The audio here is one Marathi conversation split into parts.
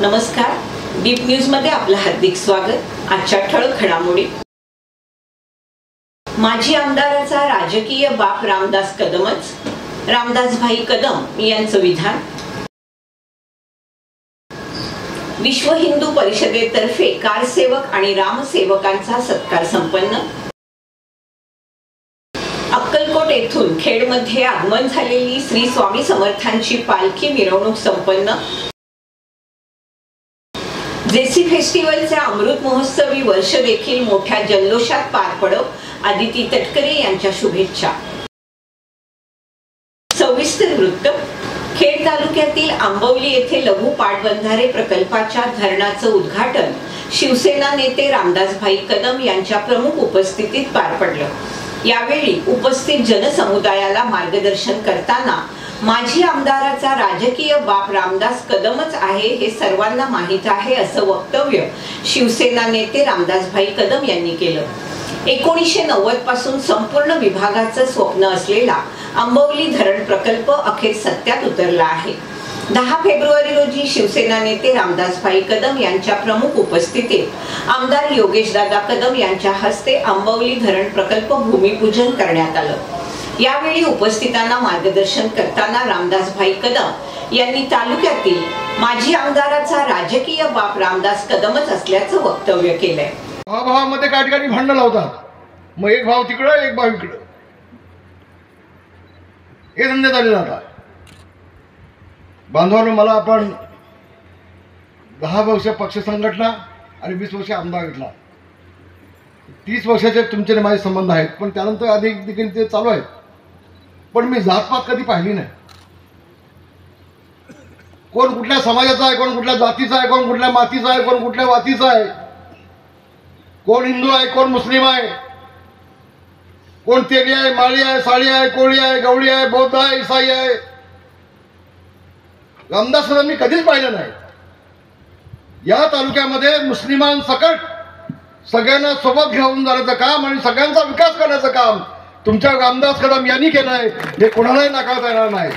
नमस्कार, डीप न्यूज मध्ये आपलं हार्दिक स्वागत। आजच्या ठळक घडामोडी। माजी आमदाराचा राजकीय बाप रामदास कदमच, रामदासभाई कदम यांचं विधान। विश्व हिंदू परिषदेतर्फे कारसेवक आणि रामसेवकांचा सत्कार संपन्न। अक्कलकोट येथून खेडमध्ये आगमन झालेली श्री स्वामी समर्थांची पालखी मिरवणूक संपन्न। जेसी फेस्टिवलचा अमृत महोत्सवी वर्ष देखील मोठ्या जल्लोषात पार पडो, आदिती तटकरे यांच्या शुभेच्छा। सविस्तर वृत्त। खेड तालुक्यातील आंबवली येथे लघु पाटबंधारे प्रकल्पाच्या धरणाचं उद्घाटन शिवसेना नेते रामदासभाई कदम यांच्या प्रमुख उपस्थितीत पार पडलं। यावेळी उपस्थित जनसमुदायाला मार्गदर्शन करताना माजी आमदाराचा राजकीय बाप रामदास कदमच आहे हे सर्वांना माहीत आहे असं वक्तव्य शिवसेना नेते रामदासभाई कदम यांनी केलं। 1990 पासून संपूर्ण विभागाचं स्वप्न असलेला आंबवली धरण प्रकल्प अखेर सत्यात उतरला आहे। 10 फेब्रुवारी रोजी शिवसेना नेते रामदासभाई कदम यांच्या प्रमुख उपस्थितीत आमदार योगेशदादा कदम यांच्या हस्ते आंबवली धरण प्रकल्प भूमिपूजन करण्यात आलं। यावेळी उपस्थितांना मार्गदर्शन करताना रामदासभाई कदम यांनी तालुक्यातील माजी आमदाराचा राजकीय बाप रामदास कदमच असल्याचं वक्तव्य केलंय। भावामध्ये काही ठिकाणी भांडण लावतात, मग एक भाव तिकडं एक भाव इकडं, हे धंदे चालले जातात। बांधवांनो, मला आपण 10 वर्ष पक्ष संघटना आणि 20 वर्ष आमदार घेतला। 30 वर्षाचे तुमचे माझे संबंध आहेत, पण त्यानंतर अधिक देखील ते चालू आहेत। पण मी जातपात कधी पाहिली नाही। कोण कुठल्या समाजाचा आहे, कोण कुठल्या जातीचा आहे, कोण कुठल्या मातीचा आहे, कोण कुठल्या वातीचा आहे, कोण हिंदू आहे, कोण मुस्लिम आहे, कोण तेली आहे, माळी आहे, साळी आहे, कोळी आहे, गवळी आहे, बौद्ध आहे, ईसाई आहे। रामदास कदम मी कधीच पाहिलं नाही। या तालुक्यामध्ये मुस्लिमांसकट सगळ्यांना सोबत घेऊन जाण्याचं काम आणि सगळ्यांचा विकास करण्याचं काम तुमच्या रामदास कदम यांनी केलं आहे, हे कोणालाही नाकारता येणार नाही।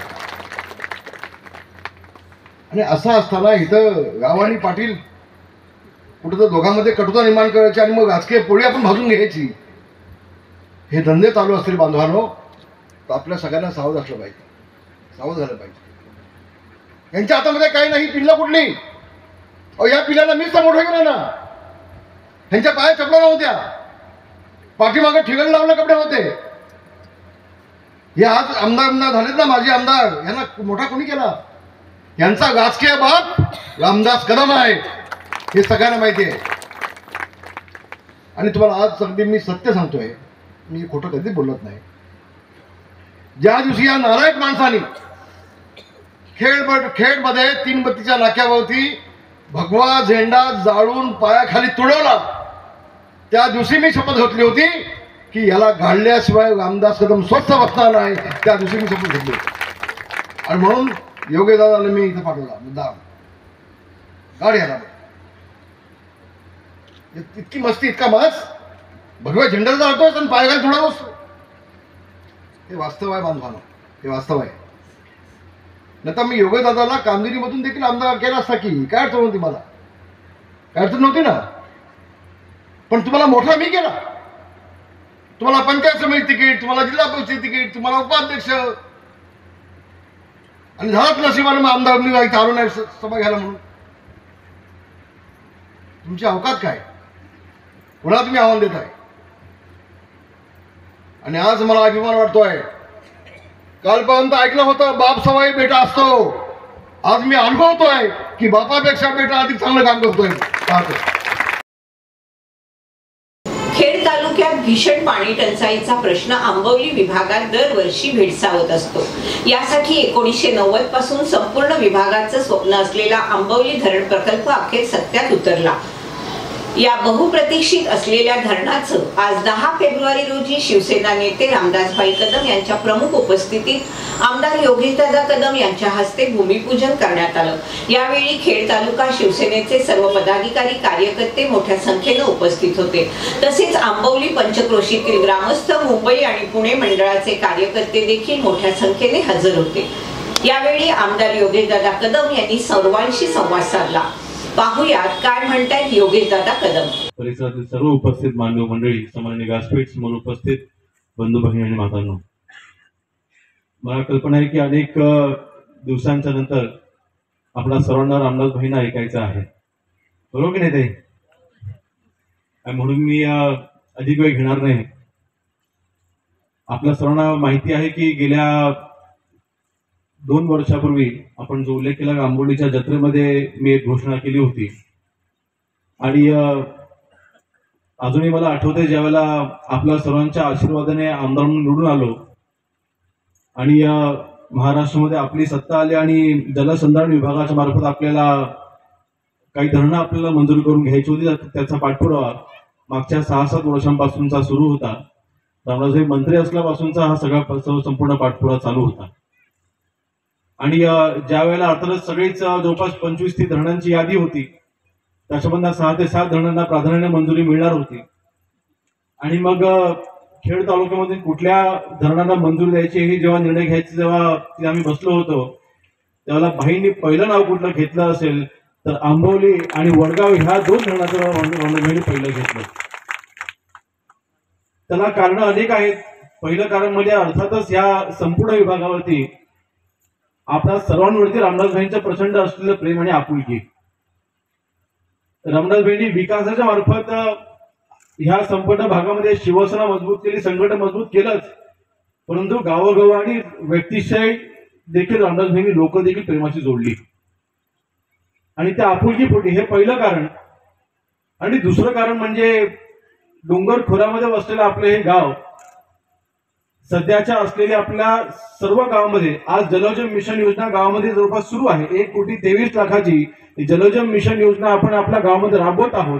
आणि असं असताना इथं राव आणि पाटील कुठं तर दोघांमध्ये कटुता निर्माण करायची आणि मग राजकीय पोळी आपण भाजून घ्यायची, हे धंदे चालू असतील बांधवांनो, तर आपल्या सगळ्यांना सावध असलं पाहिजे, सावध झालं पाहिजे। यांच्या हातामध्ये काही नाही, पिल्लं कुठली? या पिल्लांना मीच तर मोठं केलं ना। ह्यांच्या पाया चपला नव्हत्या, पाठीमागे ठिगण लावले कपडे होते। हे आज आमदार झालेत ना, माजी आमदार, यांना मोठा कोणी केला? यांचा राजकीय बाप रामदास कदम आहे, हे सगळ्यांना माहिती आहे। आणि तुम्हाला आज अगदी मी सत्य सांगतोय, मी खोटं कधीच बोलत नाही। ज्या दिवशी या नालायक माणसाने खेडमध्ये 3 बत्तीच्या नाक्यावरती भगवा झेंडा जाळून पायाखाली तुडवला, त्या दिवशी मी शपथ घेतली होती की याला घालल्याशिवाय रामदास कदम स्वच्छ बसणार नाही। त्या दिवशी मी शपथ घेतली आणि म्हणून योगेशदादाला मी इथं पाठवला मुद्दाम, गाडी आला। इतकी मस्ती, इतका मास, भगवा झेंडा जाळतोस आणि पायाखाली तुडवतोस, हे वास्तव आहे बांधवांनो, हे वास्तव आहे। नंतर मी योगेशदादाला कामगिरीमधून देखील आमदार केला असता की काय अडचण होती? मला काय अडचण नव्हती ना। पण तुम्हाला मोठा मी केला, तुम्हाला पंचायत समिती तिकीट, तुम्हाला जिल्हा परिषद तिकीट, तुम्हाला उपाध्यक्ष, आणि झालाच नशिबाने मग आमदार मी आलो नाही सभा घ्यायला म्हणून। तुमची अवकात काय? कोणाला तुम्ही आव्हान देताय? आणि आज मला अभिमान वाटतोय, कालपर्यंत ऐकलं होतं बाप सवाई बेटा असतो, आज मी अनुभवतोय की बापापेक्षा बेटा अधिक चांगलं काम करतोय। खेड तालुक्यात भीषण पाणी टंचाईचा प्रश्न आंबवली विभागात दरवर्षी भेडसावत असतो। यासाठी 1990 पासून संपूर्ण विभागाचं स्वप्न असलेला आंबवली धरण प्रकल्प अखेर सत्यात उतरला। या बहुप्रतीक्षित असलेल्या धरणाचं आज 10 फेब्रुवारी रोजी शिवसेना नेते रामदासभाई कदम यांच्या प्रमुख उपस्थितीत आमदार योगेशदादा कदम यांच्या हस्ते भूमिपूजन करण्यात आलं। यावेळी खेड तालुका शिवसेनेचे सर्व पदाधिकारी कार्यकर्ते मोठ्या संख्येने उपस्थित होते। तसेच आंबवली पंचक्रोशीतील ग्रामस्थ, मुंबई आणि पुणे मंडळाचे कार्यकर्ते देखील मोठ्या संख्येने हजर होते। यावेळी आमदार योगेशदादा कदम यांनी सर्वांशी संवाद साधला। पाहुयात काय म्हणतायत योगेशदादा कदम. परिसरातील सर्व उपस्थित मान्यवर मंडळी, सामान्य व्यासपीठ समोर उपस्थित बंधू भगिनी आणि मातांनो, मला कल्पना आहे की अनेक दिवसांच्या नंतर आपल्या सर्वांना रामदास भाईंना ऐकायचं आहे, बरोबर की नाही ते? म्हणून मी अधिक वेळ घेणार नाही. आपल्या सर्वांना माहिती आहे की गेल्या 2 वर्षापूर्वी आपण जो उल्लेख केला, आंबोलीच्या जत्रेमध्ये मी एक घोषणा केली होती आणि अजूनही मला आठवते ज्यावेळेला आपल्या सर्वांच्या आशीर्वादाने आमदार म्हणून निवडून आलो आणि महाराष्ट्रामध्ये आपली सत्ता आली आणि जलसंधारण विभागाच्या मार्फत आपल्याला काही धरणं आपल्याला मंजूर करून घ्यायची होती. त्याचा पाठपुरावा मागच्या 6-7 वर्षांपासूनचा सुरू होता. रामदासभाई मंत्री असल्यापासूनचा हा सगळा संपूर्ण पाठपुरावा चालू होता आणि ज्या वेळेला अर्थातच सगळीच जवळपास 25-30 धरणांची यादी होती. त्याच्यामधून 6 ते 7 धरणांना प्राधान्याने मंजुरी मिळणार होती आणि मग खेड तालुक्यामध्ये कुठल्या धरणांना मंजुरी द्यायची हे जेव्हा निर्णय घ्यायचे, जेव्हा आम्ही बसलो होतो, त्यावेळेला भाईंनी पहिलं नाव कुठलं घेतलं असेल तर आंबवली आणि वडगाव ह्या 2 धरणाचं भाईंनी पहिलं घेतलं. त्याला कारण अनेक आहेत. पहिलं कारण म्हणजे अर्थातच या संपूर्ण विभागावरती आपल्या सर्वांवरती रामदास भाईंचं प्रचंड असलेलं प्रेम आणि आपुलकी. रामदास भाईंनी विकासाच्या मार्फत ह्या संपूर्ण भागामध्ये शिवसेना मजबूत केली, संघटन मजबूत केलंच, परंतु गावोगाव आणि व्यक्तिशय देखील रामदास भाईंनी लोक देखील प्रेमाची जोडली आणि त्या आपुलकी पोटी. हे पहिलं कारण. आणि दुसरं कारण म्हणजे डोंगर खोऱ्यामध्ये वसलेलं आपलं हे गाव सध्याच्या असलेल्या आपल्या सर्व गावामध्ये आज जलजीवन मिशन योजना गावामध्ये जवळपास सुरू आहे. 1,23,00,000ची जलजीवन मिशन योजना आपण आपल्या गावामध्ये राबवत आहोत.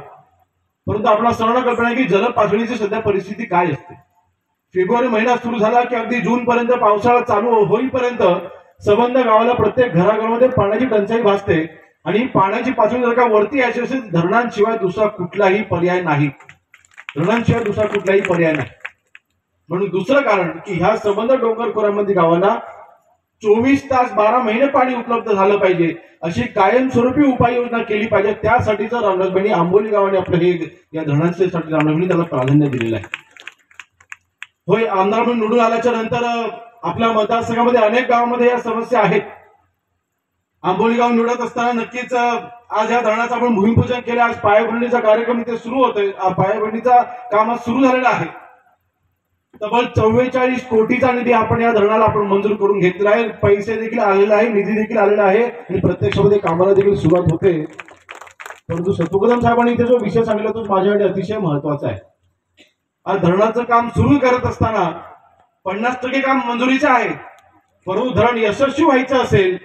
परंतु आपल्याला सर्वांना कल्पना आहे की जलपातळीची सध्या परिस्थिती काय असते. फेब्रुवारी महिना सुरू झाला की अगदी जून पर्यंत, पावसाळा चालू होईपर्यंत संबंध गावाला प्रत्येक घराघरामध्ये पाण्याची टंचाई भासते आणि पाण्याची पातळी जर का वरती यायची असेल धरणांशिवाय दुसरा कुठलाही पर्याय नाही. धरणांशिवाय दुसरा कुठलाही पर्याय नाही. म्हणून दुसरं कारण की ह्या संबंध डोंगर खोऱ्यामध्ये गावांना 24 तास 12 महिने पाणी उपलब्ध झालं पाहिजे अशी कायमस्वरूपी उपाययोजना केली पाहिजे. त्यासाठीच रामदासभाईंनी आंबोली गावाने आपलं हे या धरणांसाठी रामदासभाईंनी त्याला प्राधान्य दिलेलं आहे. होय, आमदार म्हणून निवडून आल्याच्या नंतर आपल्या मतदारसंघामध्ये अनेक गावांमध्ये या समस्या आहेत. आंबोली गाव निवडत असताना नक्कीच आज या धरणाचं आपण भूमिपूजन केलं. आज पायाभरणीचा कार्यक्रम इथे सुरू होतोय. पायाभरणीचा काम सुरू झालेला आहे. तब्बल 44 कोटीचा निधी आपण या धरणाला आपण मंजूर करून घेतलेला आहे. पैसे देखील आलेले आहे, निधी देखील आलेला आहे आणि प्रत्यक्षामध्ये कामाला देखील सुरुवात होते. परंतु सत्वकदम साहेबांनी इथे जो विषय सांगितला तो माझ्यासाठी अतिशय महत्वाचा आहे. आज धरणाचं काम सुरू करत असताना 50% काम मंजुरीचं आहे. परंतु धरण यशस्वी व्हायचं असेल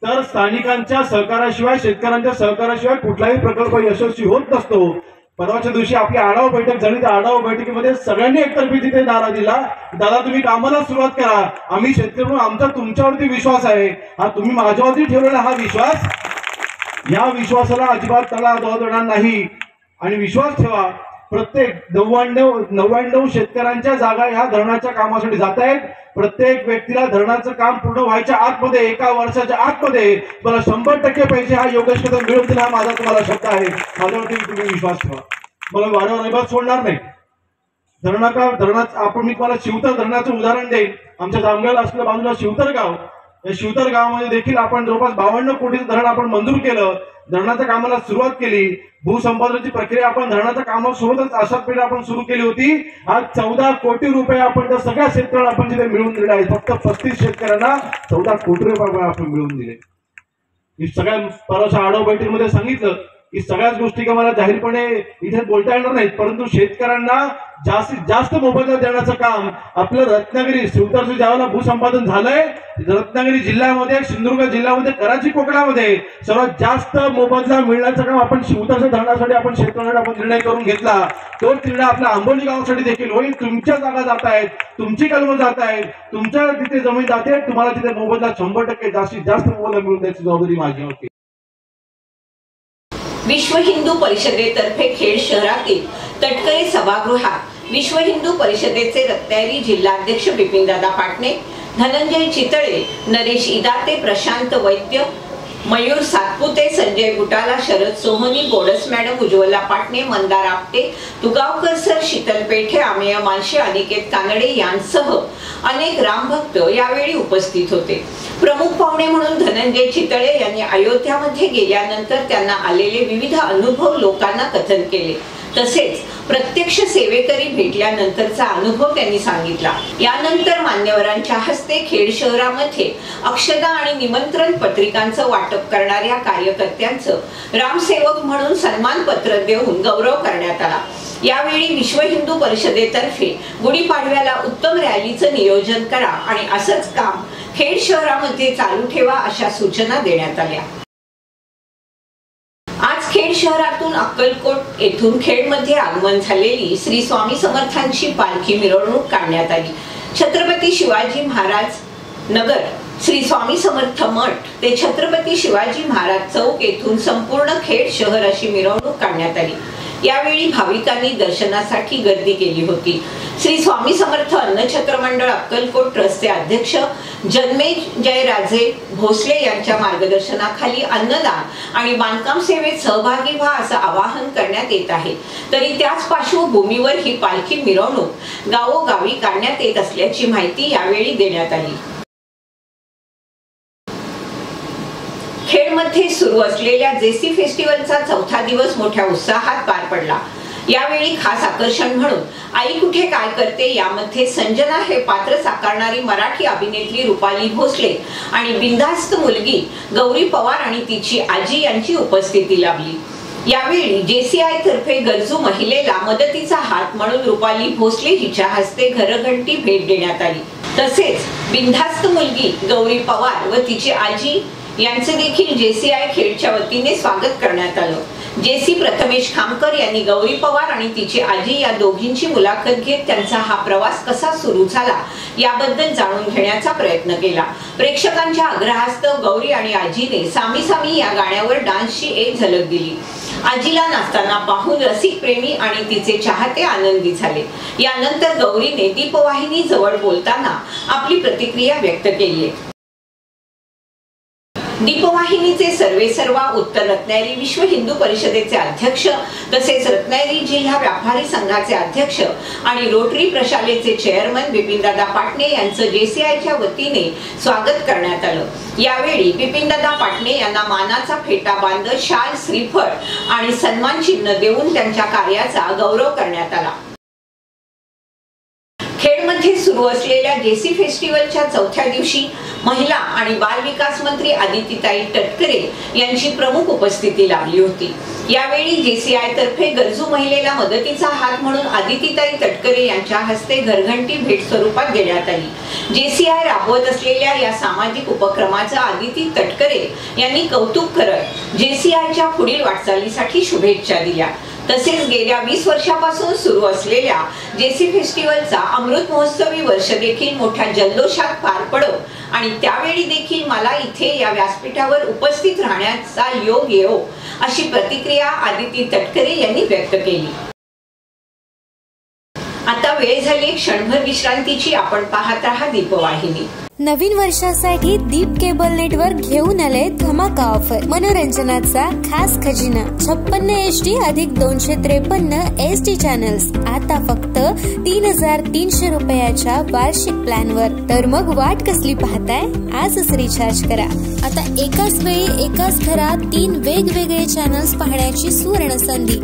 तर स्थानिकांच्या सहकाराशिवाय, शेतकऱ्यांच्या सहकाराशिवाय कुठलाही प्रकल्प यशस्वी होत नसतो. परवाच्या दिवशी आपली आढावा बैठक झाली. त्या आढावा बैठकीमध्ये सगळ्यांनी एकतर्फी तिथे नारा दिला, दादा तुम्ही कामाला सुरुवात करा, आम्ही शेतकरी म्हणून आमचा तुमच्यावरती विश्वास आहे. हा तुम्ही माझ्यावरती ठेवलेला हा विश्वास, या विश्वासाला अजिबात त्याला देणार नाही. आणि विश्वास ठेवा, प्रत्येक 99 शेतकऱ्यांच्या जागा ह्या धरणाच्या कामासाठी जात आहेत. प्रत्येक व्यक्तीला धरणाचं काम पूर्ण व्हायच्या आतमध्ये, 1 वर्षाच्या आतमध्ये मला 100% पैसे हा योगेश कदम मिळवून दिला, हा माझा तुम्हाला शब्द आहे. माझ्यावरती तुम्ही विश्वास ठेवा. मला वारंवार अजिबात सोडणार नाही. धरणात आपण मी तुम्हाला शिवतर धरणाचं उदाहरण देईन. आमच्या जामगावला असलेल्या बाजूला शिवतर गाव, या शिवतर गावामध्ये देखील आपण जवळपास 52 कोटीचं धरण आपण मंजूर केलं. धरणाच्या कामाला सुरुवात केली. भूसंपादनाची प्रक्रिया आपण धरणाच्या कामासोबतच अशाच पिढी आपण सुरू केली होती. आज 14 कोटी रुपये आपण त्या सगळ्या शेतकऱ्यांना आपण तिथे मिळवून दिले आहेत. फक्त 35 शेतकऱ्यांना 14 कोटी रुपये आपण मिळवून दिले. ही सगळ्या परवाच्या आढावा बैठकीमध्ये सांगितलं की सगळ्याच गोष्टी का मला जाहीरपणे इथे बोलता येणार नाहीत, परंतु शेतकऱ्यांना जास्तीत जास्त मोबदला देण्याचं काम आपलं रत्नागिरी शिवतरचं ज्यावेळेला भूसंपादन झालंय, रत्नागिरी जिल्ह्यामध्ये, सिंधुदुर्ग जिल्ह्यामध्ये, कराची कोकणामध्ये सर्वात जास्त मोबदला मिळण्याचं काम आपण शिवतरच्या धरणासाठी आपण शेतकऱ्यांना आपण निर्णय करून घेतला. तो निर्णय आपल्या आंबोली गावासाठी देखील होईल. तुमच्या जागा जात आहेत, तुमची कलमं जात आहेत, तुमच्या तिथे जमीन जाते, तुम्हाला तिथे मोबदला 100% जास्तीत जास्त मोबदला मिळून द्यायची जबाबदारी माझी होती. विश्व हिंदू परिषदेतर्फे खेड शहरातील तटकरे सभागृहात विश्व हिंदू परिषदेचे रत्नागिरी जिल्हाध्यक्ष बिपिनदादा पाटणे, धनंजय चितळे, नरेश इदाते, प्रशांत वैद्य, मयूर सातपुते, संजय बुटाला, शरद सोहनी, gods madam, Ujjwala Patne, Mandar Apte, तुगावकर sir, Sheetal पेठे, अमेय मानशे, अनिकेत कानडे यांसह अनेक रामभक्त यावेळी उपस्थित होते. प्रमुख पाहुणे म्हणून धनंजय चितळे यांनी अयोध्यामध्ये गेल्यानंतर त्यांना आलेले विविध अनुभव लोकांना कथन केले. तसेच प्रत्यक्ष सेवेकरी भेटल्यानंतरचा अनुभव त्यांनी सांगितला. यानंतर मान्यवरांच्या हस्ते खेड शहरामध्ये अक्षदा आणि निमंत्रण पत्रिकांचं वाटप करणाऱ्या कार्यकर्त्यांचं रामसेवक म्हणून सन्मान पत्र देऊन गौरव करण्यात आला. यावेळी विश्व हिंदू परिषदेतर्फे गुढीपाडव्याला उत्तम रॅलीचं नियोजन करा आणि असंच काम खेड शहरामध्ये चालू ठेवा अशा सूचना देण्यात आल्या. आज खेड शहरातून अक्कलकोट येथून खेडमध्ये आगमन झालेली श्री स्वामी समर्थांची पालखी मिरवणूक काढण्यात आली. छत्रपती शिवाजी महाराज नगर श्री स्वामी समर्थ मठ ते छत्रपती शिवाजी महाराज चौक येथून संपूर्ण खेड शहर अशी मिरवणूक काढण्यात आली. यावेळी भाविकांनी दर्शनासाठी गर्दी केली होती. श्री स्वामी समर्थ अन्नछत्र मंडळ अक्कलकोट ट्रस्टचे अध्यक्ष जन्मेजयराजे भोसले यांच्या मार्गदर्शनाखाली अन्नदान आणि बांधकाम सेवेत सहभागी व्हा असं आवाहन करण्यात येत आहे. तरी त्याच पार्श्वभूमीवर ही पालखी मिरवणूक गावोगावी काढण्यात येत असल्याची माहिती यावेळी देण्यात आली. खेडमध्ये सुरू असलेल्या जेसी फेस्टिवलचा चौथा दिवस मोठ्या उत्साहात पार पडला. यावेळी खास आकर्षण म्हणून आई कुठे काय करते यामध्ये संजना हे पात्र साकारणारी मराठी अभिनेत्री रुपाली भोसले आणि बिनधास्त मुलगी गौरी पवार आणि तिची आजी यांची उपस्थिती लाभली. यावेळी जेसीआय तर्फे गरजू महिलेला मदतीचा हात म्हणून रुपाली भोसले हिच्या हस्ते घरघंटी भेट देण्यात आली. तसेच बिनधास्त मुलगी गौरी पवार व तिची आजी यांचे देखील जेसीआय खेडच्या वतीने स्वागत करण्यात आलं. जेसी प्रथमेश खामकर यांनी गौरी पवार आणि तिची आजी या दोघींची मुलाखत घेत त्यांचा हा प्रवास कसा सुरू झाला याबद्दल जाणून घेण्याचा प्रयत्न केला. प्रेक्षकांच्या आग्रहास्तव गौरी आणि आजीने सामी सामी या गाण्यावर डान्सची एक झलक दिली. आजीला नाचताना पाहून रसिक प्रेमी आणि तिचे चाहते आनंदी झाले. यानंतर गौरीने दीपवाहिनी जवळ बोलताना आपली प्रतिक्रिया व्यक्त केली आहे. दीपवाहिनीचे सर्वेसर्वा उत्तर रत्नागिरी विश्व हिंदू परिषदेचे अध्यक्ष तसेच रत्नागिरी जिल्हा व्यापारी संघाचे अध्यक्ष आणि रोटरी प्रशालेचे चेअरमन बिपिनदादा पाटणे यांचं जेसीआयच्या वतीने स्वागत करण्यात आलं. यावेळी बिपिनदादा पाटणे यांना मानाचा फेटा बांधत शाल, श्रीफळ आणि सन्मान चिन्ह देऊन त्यांच्या कार्याचा गौरव करण्यात आला. खेडमध्ये सुरू असलेल्या जेसी फेस्टिवलच्या चौथ्या दिवशी महिला आणि बाल विकास मंत्री आदितीताई तटकरे यांची प्रमुख उपस्थिती लाभली होती. यावेळी जेसीआय तर्फे गरजू महिलेला मदतीचा हात म्हणून आदितीताई तटकरे यांच्या हस्ते घरघंटी भेट स्वरूपात देण्यात आली. जेसीआय राबवत असलेल्या या सामाजिक उपक्रमाचं आदिती तटकरे यांनी कौतुक करत जेसीआयच्या पुढील वाटचालीसाठी शुभेच्छा दिल्या. तसेच गेल्या 20 वर्षापासून सुरू असलेल्या जेसी फेस्टिवलचा अमृत महोत्सवी वर्ष देखील मोठ्या जल्लोषात पार पडो आणि त्यावेळी देखील मला इथे या व्यासपीठावर उपस्थित राहण्याचा योग येवो अशी प्रतिक्रिया आदिती तटकरे यांनी व्यक्त केली. आता वेळ झाली क्षणभर विश्रांतीची. आपण पाहत राहा दीपवाहिनी. नवीन वर्षासाठी दीप केबल नेटवर्क घेऊन आले धमाका ऑफर. मनोरंजनाचा खास खजिना 56 HD अधिक 253 SD चॅनल्स आता फक्त 3300 रुपयाच्या वार्षिक प्लॅन वर. तर मग वाट कसली पाहताय, आजच रिचार्ज करा. आता एकाच वेळी एकाच घरात 3 वेगवेगळे चॅनल्स पाहण्याची सुवर्ण संधी.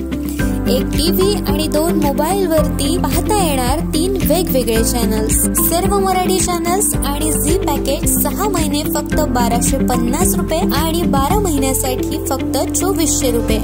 एक टीव्ही आणि 2 मोबाईल वरती पाहता येणार 3 वेगवेगळे चॅनल्स. सर्व मराठी चॅनल्स आणि झी पॅकेज 6 महिने फक्त 1250 रुपये आणि 12 महिन्यासाठी फक्त 2400 रुपये.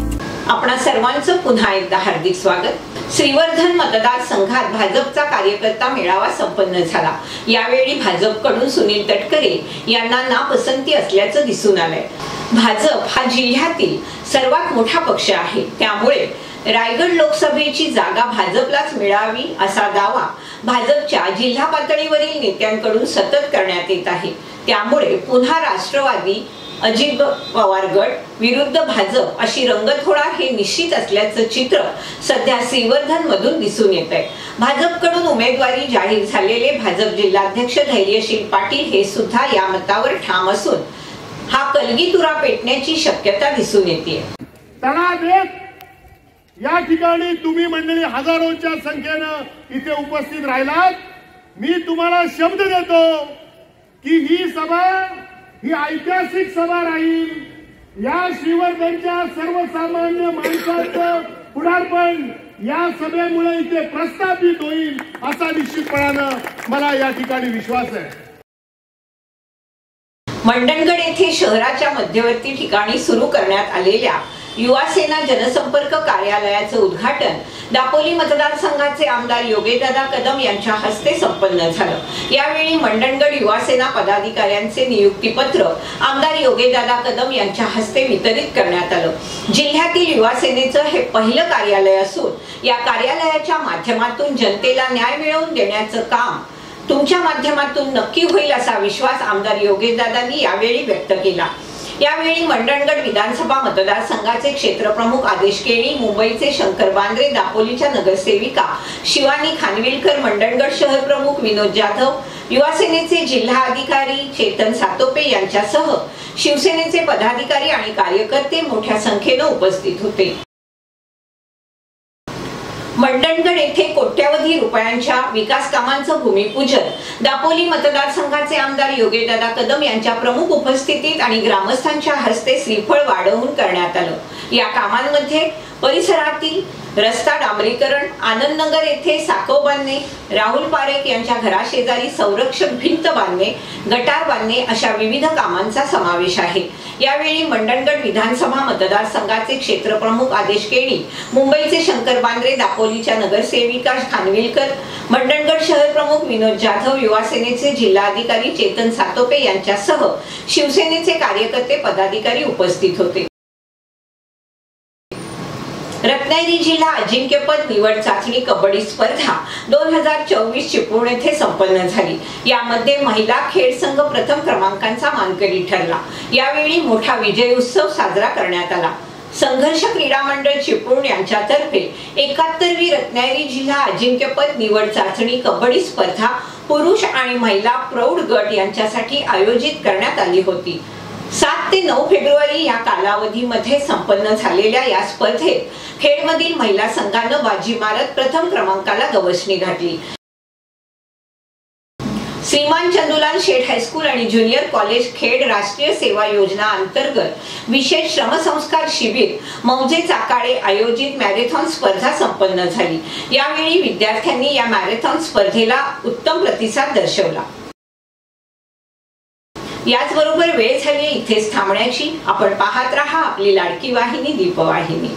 आपणा सर्वांचं पुन्हा एकदा हार्दिक स्वागत. श्रीवर्धन मतदारसंघात भाजपचा कार्यकर्ता मेळावा संपन्न झाला. यावेळी भाजपकडून सुनील तटकरे यांना नापसंती असल्याचं दिसून आलंय. भाजप हा जिल्ह्यातील सर्वात मोठा पक्ष आहे, त्यामुळे रायगड लोकसभेची जागा भाजपलाच मिळावी असा दावा भाजपच्या जिल्हा पातळीवरील नेत्यांकडून सतत करण्यात येत आहे. त्यामुळे पुन्हा राष्ट्रवादी अजित पवार गट विरुद्ध भाजप अशी रंगत होणार हे निश्चित असल्याचं चित्र सध्या श्रीवर्धन मधून दिसून येत आहे. भाजपकडून उमेदवारी जाहीर झालेले भाजप जिल्हाध्यक्ष धैर्यशील पाटील हे सुद्धा या मतावर ठाम असून हा कलगीतुरा पेटण्याची शक्यता दिसून येते। तणा देत या ठिकाणी तुम्ही मंडळी हजारोच्या संख्येनं इथे उपस्थित राहिलात। मी तुम्हाला शब्द देतो की ही सभा ही ऐतिहासिक सभा राहील। या श्रीवर्धनच्या सर्वसामान्य माणसाचं पुढारपण या सभेमुळे इथे प्रस्थापित होईल असा निश्चितपणानं मला या ठिकाणी विश्वास आहे। मंडणगड येथे शहराच्या मध्यवर्ती ठिकाणी सुरू करण्यात आलेल्या युवासेना जनसंपर्क कार्यालयाचं उद्घाटन दापोली मतदारसंघाचे आमदार योगेशदादा कदम यांच्या हस्ते संपन्न झालं। यावेळी मंडणगड युवासेना पदाधिकाऱ्यांचे नियुक्तीपत्र आमदार योगेशदादा कदम यांच्या हस्ते वितरित करण्यात आलं। जिल्ह्यातील युवासेनेचं हे पहिलं कार्यालय असून या कार्यालयाच्या माध्यमातून जनतेला न्याय मिळवून देण्याचं काम तुमच्या माध्यमातून नक्की होईल असा विश्वास आमदार योगेशदादांनी यावेळी व्यक्त केला। यावेळी मंडणगड विधानसभा मतदारसंघाचे क्षेत्रप्रमुख आदेश केळी, मुंबईचे शंकर बांद्रे, दापोलीच्या नगरसेविका शिवानी खानविलकर, मंडणगड शहर प्रमुख विनोद जाधव, युवासेनेचे जिल्हा अधिकारी चेतन सातोपे यांच्यासह शिवसेनेचे पदाधिकारी आणि कार्यकर्ते मोठ्या संख्येने उपस्थित होते। मंडणगड येथे कोट्यावधी रुपयांच्या विकास कामांचं भूमिपूजन दापोली मतदारसंघाचे आमदार योगेशदादा कदम यांच्या प्रमुख उपस्थितीत आणि ग्रामस्थांच्या हस्ते श्रीफळ वाढवून करण्यात आलं। या कामांमध्ये परिसरातील रस्ता डांबरीकरण, आनंदनगर येथे साकव बांधणे, राहुल पारेख यांच्या घराशेजारी संरक्षक भिंत बांधणे, गटार बांधणे अशा विविध कामांचा समावेश आहे। यावेळी मंडणगड विधानसभा मतदारसंघाचे क्षेत्रप्रमुख आदेश केळी, मुंबईचे शंकर बांद्रे, दापोलीच्या नगरसेविका खानविलकर, मंडणगड शहर प्रमुख विनोद जाधव, युवासेनेचे जिल्हाधिकारी चेतन सातोपे यांच्यासह शिवसेनेचे कार्यकर्ते पदाधिकारी उपस्थित होते। रत्नागिरी जिल्हा अजिंक्यपद निवड चाचणी कबड्डी स्पर्धा 2024 चिपळूण येथे संपन्न झाली। यामध्ये महिला खेळ संघ प्रथम क्रमांकाचा मानकरी ठरला। यावेळी मोठा विजय उत्सव साजरा करण्यात आला। संघर्ष क्रीडा मंडळ चिपळूण यांच्यातर्फे 71वी रत्नागिरी जिल्हा अजिंक्यपद निवड चाचणी कबड्डी स्पर्धा पुरुष आणि महिला प्रौढ गट यांच्यासाठी आयोजित करण्यात आली होती। 7 ते 9 फेब्रुवारी या कालावधीमध्ये संपन्न झालेल्या या स्पर्धेत खेडमधील महिला संघानं बाजी मारत प्रथम क्रमांकाला गवसणी घातली। श्रीमान चंदूलाल शेठ हायस्कूल आणि ज्युनियर कॉलेज खेड राष्ट्रीय सेवा योजना अंतर्गत विशेष श्रमसंस्कार शिबिर मौजे चाकाळे आयोजित मॅरेथॉन स्पर्धा संपन्न झाली। यावेळी विद्यार्थ्यांनी या मॅरेथॉन स्पर्धेला उत्तम प्रतिसाद दर्शवला। याचबरोबर वेळ झाली इथेच थांबण्याची। आपण पाहत रहा आपली लाडकी वाहिनी दीपवाहिनी।